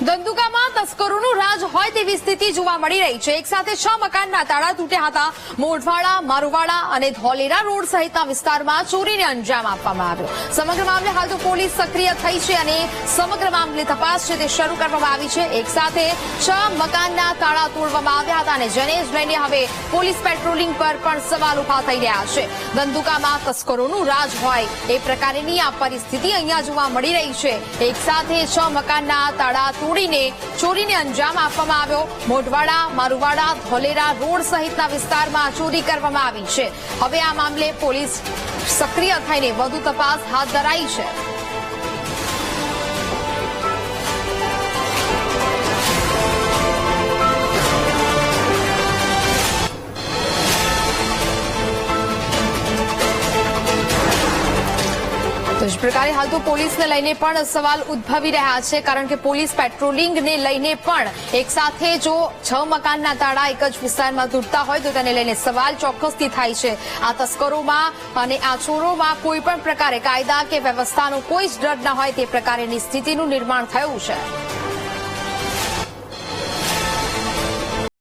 ધંધુકામાં તસ્કરોનું રાજ હોય તેવી સ્થિતિ જોવા મળી રહી છે। એક સાથે 6 મકાનના તાળા તૂટ્યા હતા। મોઢવાડા, મારુવાડા અને ધોલેરા રોડ સહિતના વિસ્તારમાં ચોરીને અંજામ આપવામાં આવ્યો। સમગ્ર મામલે હાલ તો પોલીસ સક્રિય થઈ છે અને સમગ્ર મામલે તપાસ છે તે શરૂ કરવામાં આવી છે। એક સાથે 6 મકાનના તાળા તોડવામાં આવ્યા હતા અને જેને જ લઈને હવે પોલીસ પેટ્રોલિંગ પર પણ સવાલ ઉભા થઈ રહ્યા છે। ધંધુકામાં તસ્કરોનું રાજ હોય એ પ્રકારની આ પરિસ્થિતિ અહીંયા જોવા મળી રહી છે। એક સાથે 6 મકાનના તાળા તોડીને ચોરીને અંજામ આપવામાં આવ્યો। મોઢવાડા, મારુવાડા, ધોલેરા રોડ સહિતના વિસ્તારમાં ચોરી કરવામાં આવી છે। હવે આ મામલે પોલીસ સક્રિય થઈને વધુ તપાસ હાથ ધરાઈ છે। તો જ પ્રકારે હાલ તો પોલીસને લઈને પણ સવાલ ઉદ્ભવી રહ્યા છે, કારણ કે પોલીસ પેટ્રોલિંગને લઈને પણ એક સાથે જો 6 મકાનના તાળા એક જ વિસ્તારમાં તૂટતા હોય તો તેને લઈને સવાલ ચોક્કસથી થાય છે। આ તસ્કરોમાં અને આ ચોરોમાં કોઈ પણ પ્રકારે કાયદા કે વ્યવસ્થાનો કોઈ જ ડર ન હોય તે પ્રકારની સ્થિતિનું નિર્માણ થયું છે।